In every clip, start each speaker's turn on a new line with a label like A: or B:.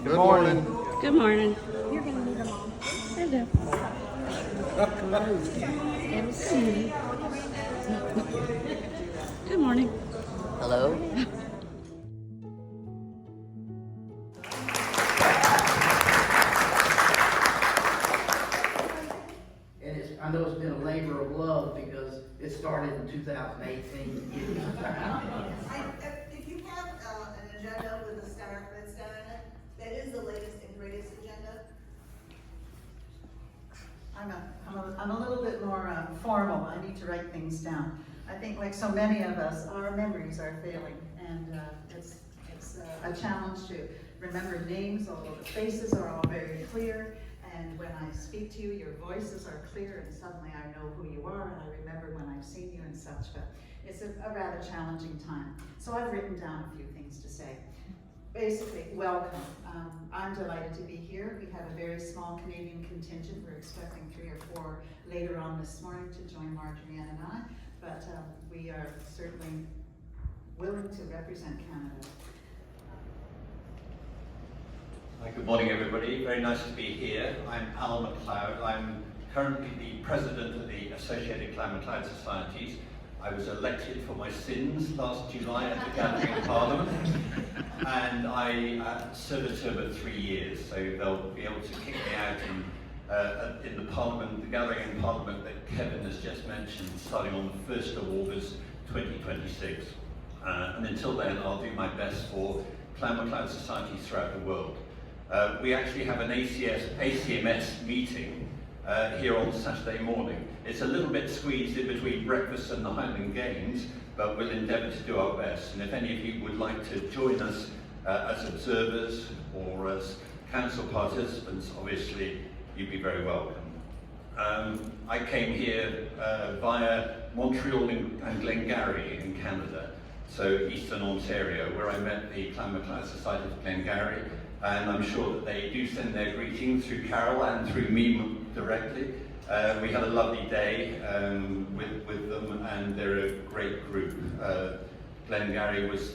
A: Good morning.
B: Good morning.
C: You're going to need them all.
B: Hello. MC. Good morning.
D: Hello.
E: And I know it's been a labor of love because it started in 2018.
F: If you have an agenda with the Star Redstone in it, that is the latest and greatest agenda.
G: I'm a little bit more formal. I need to write things down. I think, like so many of us, our memories are failing, and it's a challenge to remember names, although the faces are all very clear. And when I speak to you, your voices are clear, and suddenly I know who you are, and I remember when I've seen you and such. But it's a rather challenging time. So I've written down a few things to say. Basically, welcome. I'm delighted to be here. We have a very small Canadian contingent. We're expecting 3 or 4 later on this morning to join Marjorie Ann and I, but we are certainly willing to represent Canada.
H: Hi, good morning everybody. Very nice to be here. I'm Al MacLeod. I'm currently the president of the Associated Clan MacLeod Societies. I was elected for my sins last July at the gathering in Parliament, and I served a term of 3 years, so they'll be able to kick me out in the Parliament, the gathering in Parliament that Kevin has just mentioned, starting on the 1st of August 2026. And until then, I'll do my best for Clan MacLeod Societies throughout the world. We actually have an ACMS meeting here on Saturday morning. It's a little bit squeezed in between breakfast and the Highland Games, but we'll endeavour to do our best. And if any of you would like to join us as observers or as council participants, obviously you'd be very welcome. I came here via Montreal and Glengarry in Canada, so Eastern Ontario, where I met the Clan MacLeod Society of Glengarry, and I'm sure that they do send their greetings through Carol and through me directly. We had a lovely day with them, and they're a great group. Glengarry was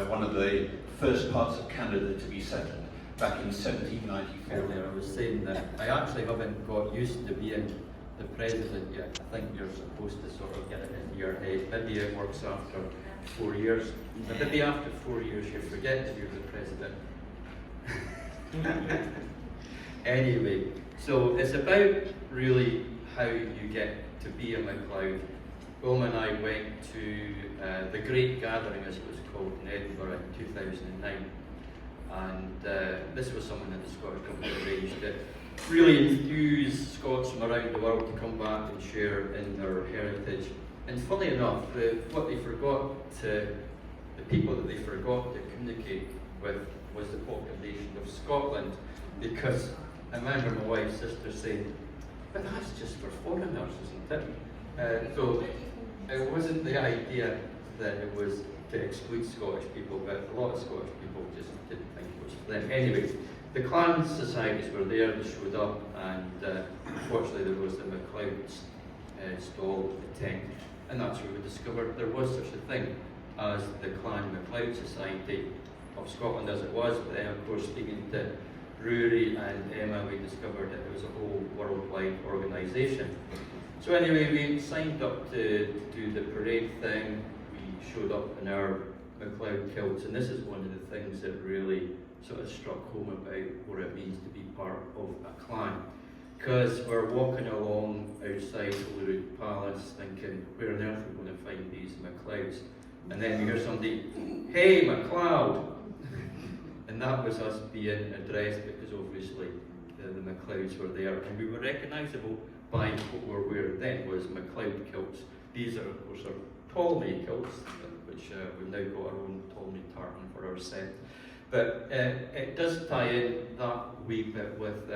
H: one of the first parts of Canada to be settled back in 1794.
I: Earlier I was saying that I actually haven't got used to being the president yet. I think you're supposed to sort of get it into your head. Maybe it works after 4 years. But maybe after 4 years you forget that you're the president. Anyway, so it's about really how you get to be a MacLeod. Wilma and I went to the Great Gathering, as it was called, in Edinburgh in 2009. And this was something that the Scottish Government arranged that really enthused Scots from around the world to come back and share in their heritage. And funny enough, the people that they forgot to communicate with was the population of Scotland, because I remember my wife's sister saying, but that's just for foreigners, isn't it? So it wasn't the idea that it was to exclude Scottish people, but a lot of Scottish people just didn't think it was for them. Anyway, the clan societies were there, they showed up, and unfortunately there was the MacLeod stall, the tent, and that's where we discovered there was such a thing as the Clan MacLeod Society of Scotland as it was. But then, of course, speaking to Rory and Emma, we discovered that it was a whole worldwide organisation. So anyway, we signed up to do the parade thing. We showed up in our MacLeod kilts, and this is one of the things that really sort of struck home about what it means to be part of a clan. Because we're walking along outside Holyrood Palace thinking, where on earth are we going to find these MacLeods? And then we hear somebody, hey MacLeod! And that was us being addressed, because obviously the MacLeods were there, and we were recognisable by what we were wearing then was MacLeod kilts. These are, of course, our Ptolemy kilts, which we've now got our own Ptolemy tartan for our set. But it does tie in that wee bit with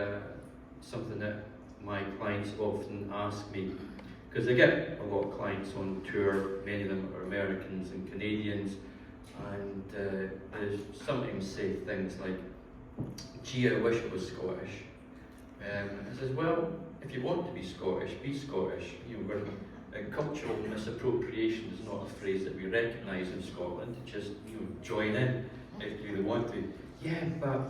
I: something that my clients often ask me, because I get a lot of clients on tour. Many of them are Americans and Canadians, and they sometimes say things like, gee, I wish I was Scottish. I says, well, if you want to be Scottish, be Scottish. You know, cultural misappropriation is not a phrase that we recognise in Scotland. Just join in if you want to. Yeah, but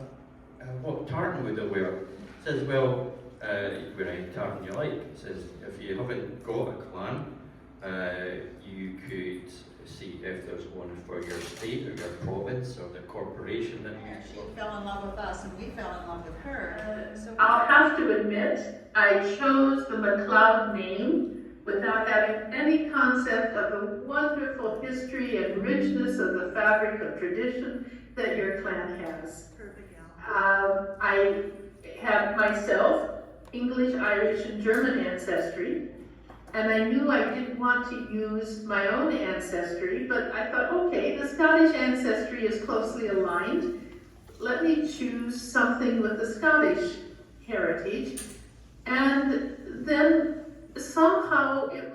I: what tartan would I wear? Says, well, you can wear any tartan you like. Says, if you haven't got a clan, you could see if there's one for your state or your province or the corporation that
G: Yeah,
I: you
G: she fell in love with us and we fell in love with her. So
A: I'll have to admit, I chose the MacLeod name without having any concept of the wonderful history and richness of the fabric of tradition that your clan has.
F: Perfect, Al.
A: I have myself English, Irish, and German ancestry, and I knew I didn't want to use my own ancestry, but I thought, okay, the Scottish ancestry is closely aligned. Let me choose something with the Scottish heritage. And then somehow it was.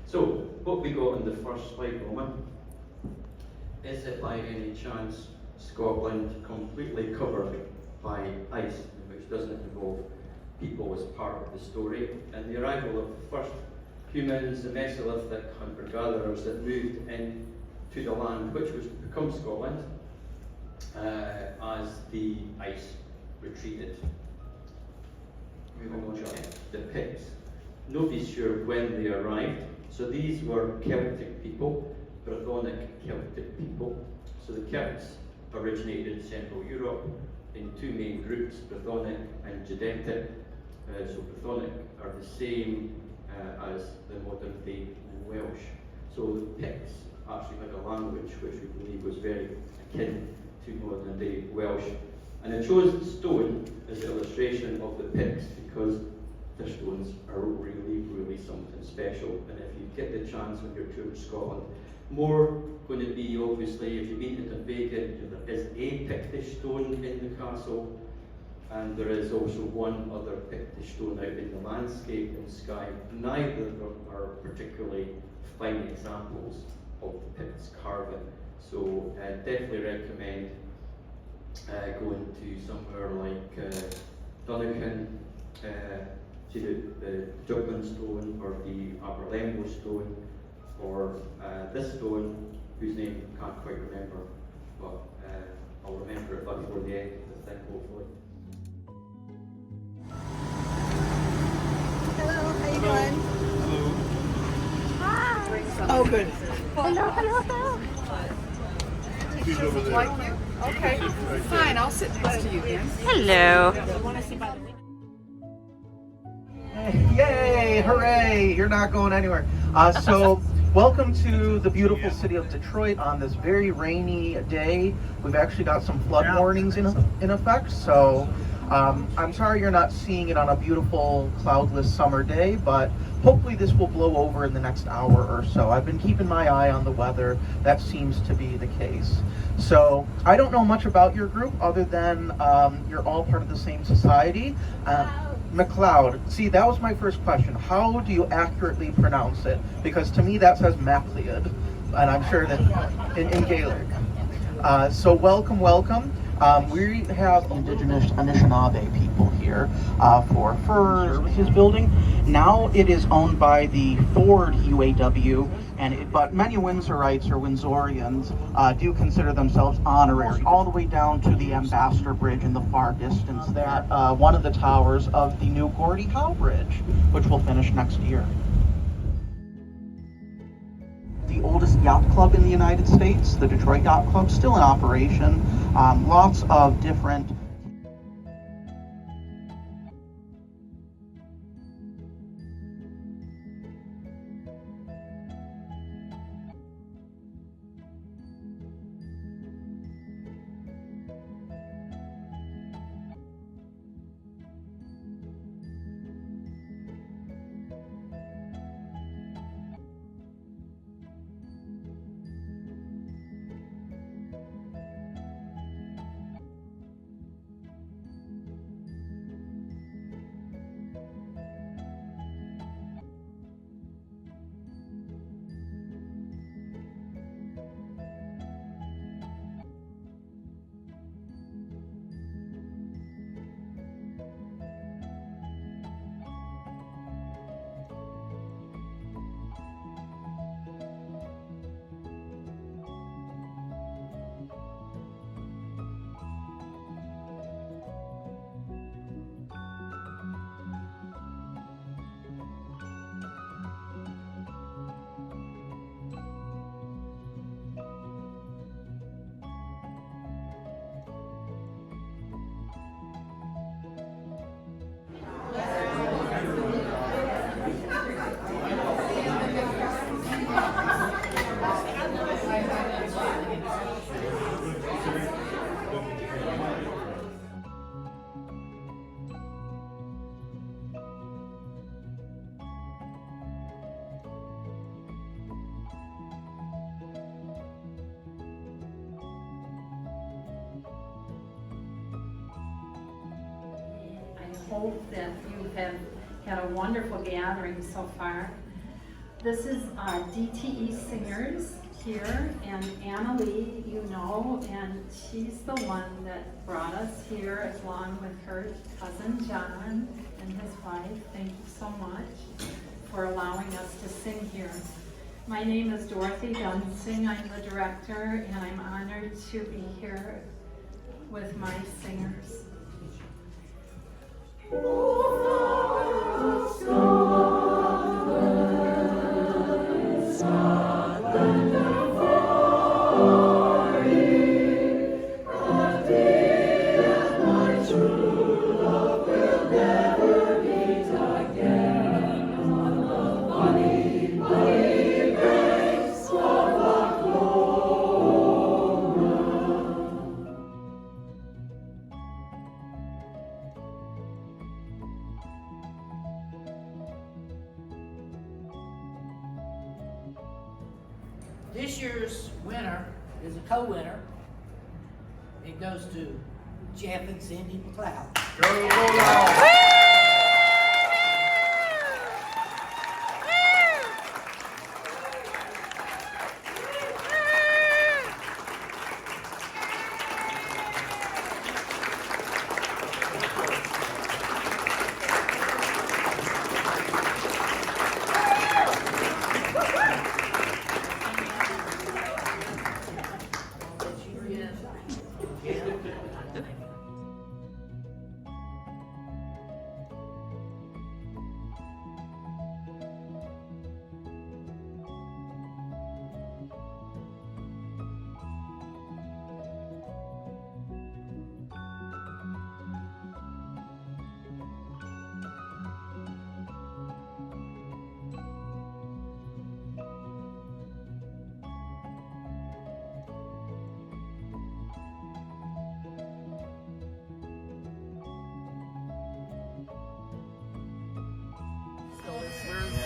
I: So, what we got in the first slide, Roman, is it by any chance Scotland completely covered by ice, which doesn't involve people as part of the story, and the arrival of the first humans, the Mesolithic hunter-gatherers that moved into the land which was to become Scotland as the ice retreated. Moving on to the Picts. Nobody's sure when they arrived. So these were Celtic people, Brythonic Celtic people. So the Celts originated in Central Europe in two main groups, Brythonic and Gedetic. So Brythonic are the same as the modern day Welsh. So the Picts actually had a language which we believe was very akin to modern day Welsh. And I chose the stone as an illustration of the Picts because their stones are really, really something special. And if you get the chance when you're touring Scotland, more going to be obviously, if you've been to Dunvegan, there is a Pictish stone in the castle, and there is also one other Pictish stone out in the landscape in Skye. Neither of them are particularly fine examples of the Picts carving. So definitely recommend going to somewhere like Donegal, see the Dublin stone or the Aberlemwo stone, or this stone, whose name I can't quite remember, but I'll remember it before the end of the thing, hopefully.
F: Hello, how you doing?
B: Oh, good.
C: He's over there.
B: Okay, fine. I'll sit next to you then.
D: Hello.
J: Yay! Hooray! You're not going anywhere. So, welcome to the beautiful city of Detroit on this very rainy day. We've actually got some flood warnings in effect, so I'm sorry you're not seeing it on a beautiful cloudless summer day, but hopefully this will blow over in the next hour or so. I've been keeping my eye on the weather. That seems to be the case. So I don't know much about your group other than you're all part of the same society. MacLeod. See, that was my first question. How do you accurately pronounce it? Because to me that says MacLeod, and I'm sure that in Gaelic. So welcome. We have indigenous Anishinaabe people here for his building. Now it is owned by the Ford UAW, but many Windsorites or Windsorians do consider themselves honorary, all the way down to the Ambassador Bridge in the far distance, that one of the towers of the new Gordie Howe Bridge, which will finish next year. The oldest yacht club in the United States, the Detroit Yacht Club, still in operation. Lots of different
D: hope that you have had a wonderful gathering so far. This is DTE Singers here, and Anna Lee, you know, and she's the one that brought us here along with her cousin John and his wife. Thank you so much for allowing us to sing here. My name is Dorothy Dunsing. I'm the director, and I'm honored to be here with my singers.
K: This year's winner is a co-winner. It goes to Jeff and Cindy MacLeod.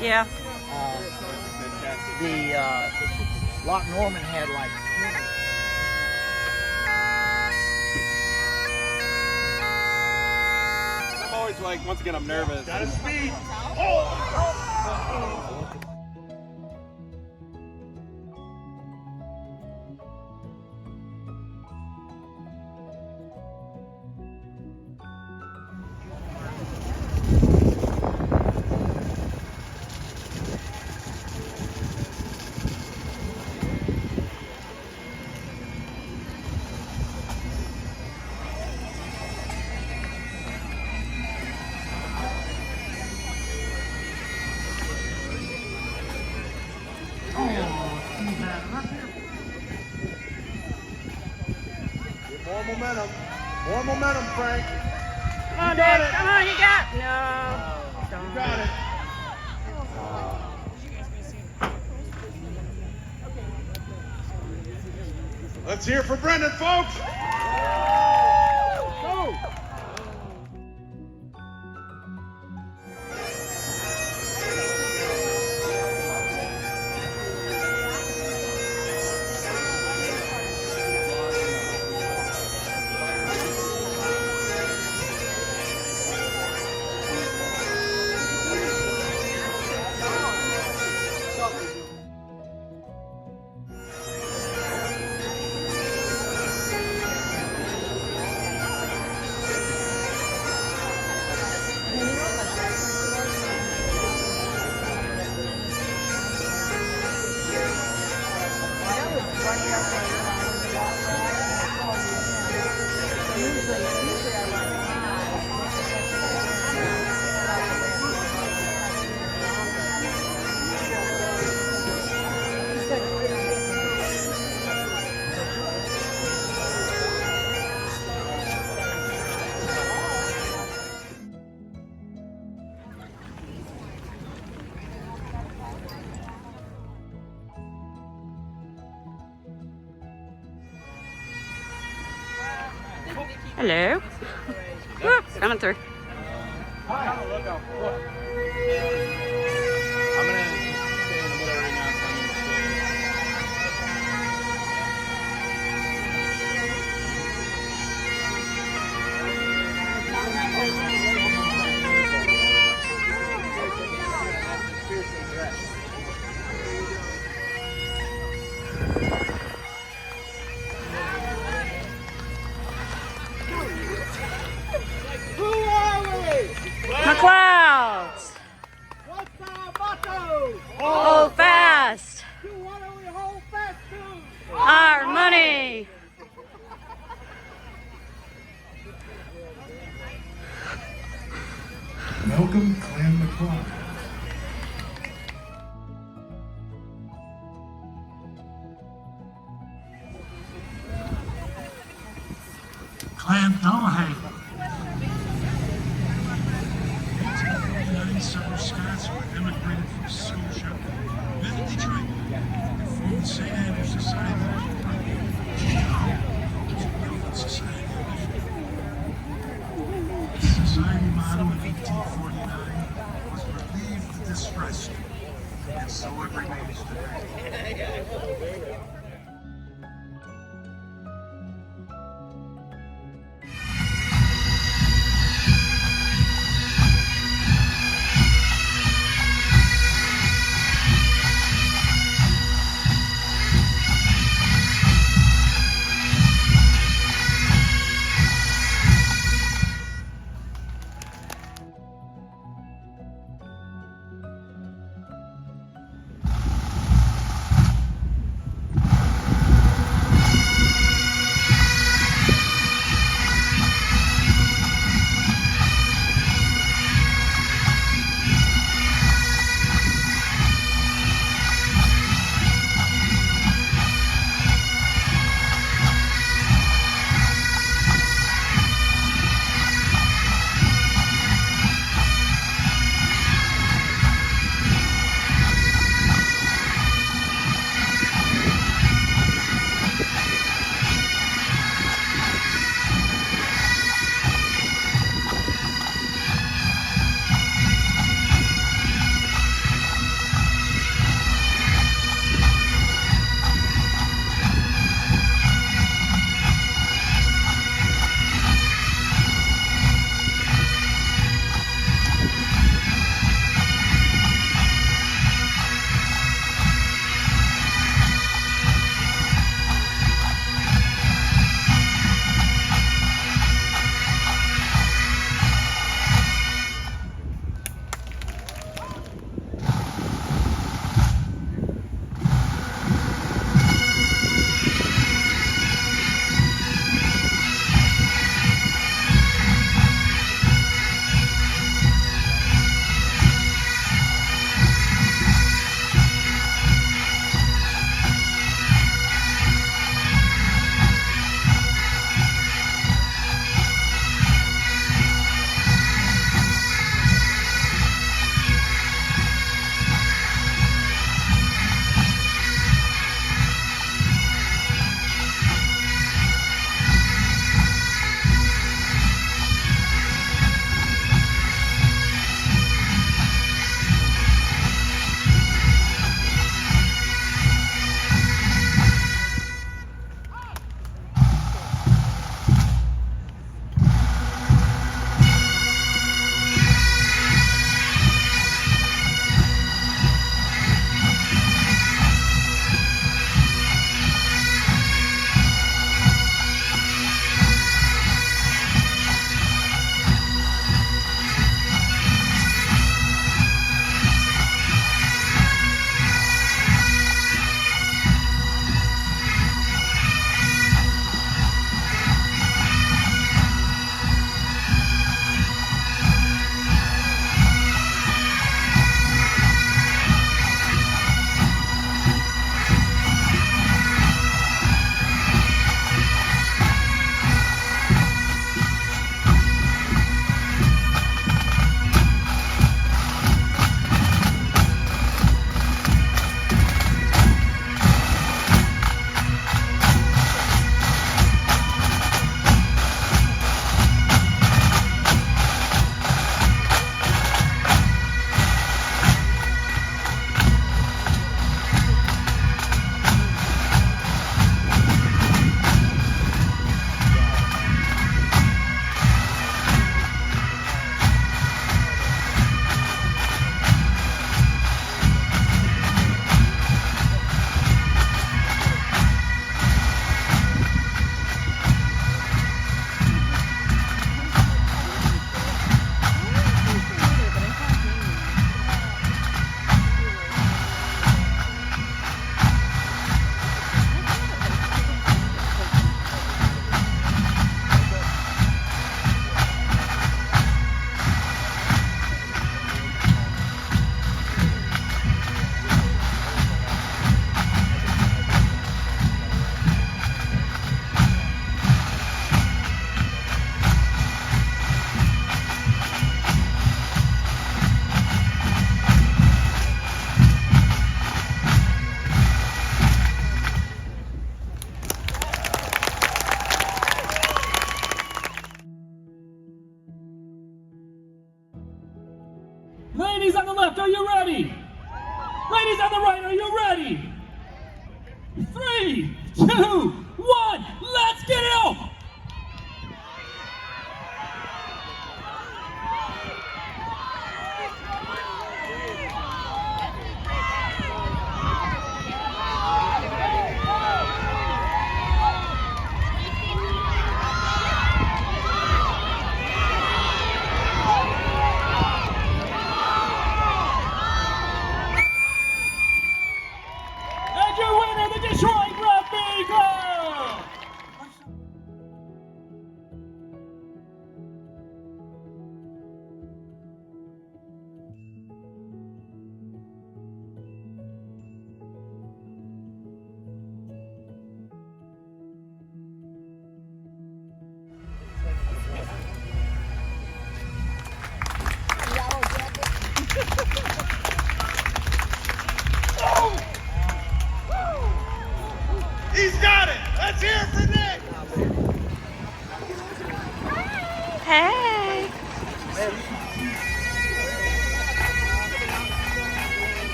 L: Yeah.
E: The Loch Norman had like 20.
C: I'm always like, once again, I'm nervous. Gotta speed. More momentum. More momentum, Frank.
L: Come on, Dad. Come on, you got it. No.
C: You got it. Let's hear for Brendan, folks. Go.
L: Hello. Whoop, coming through.
C: Hi. Look out for it. I'm gonna stay in the middle right now. So I'm gonna
L: Hold fast.
C: To what do we hold fast to?
L: Our money.
C: Welcome, Clan MacLeod. Clan Donahue. 1849, several Scots who immigrated from Scotia visited Detroit and formed the St. Andrew Society. Society. The society motto in 1849 was relieve the distressed, and so it remains today.
M: Ladies on the left, are you ready? Ladies on the right, are you ready? 3, 2, 1, let's get it out!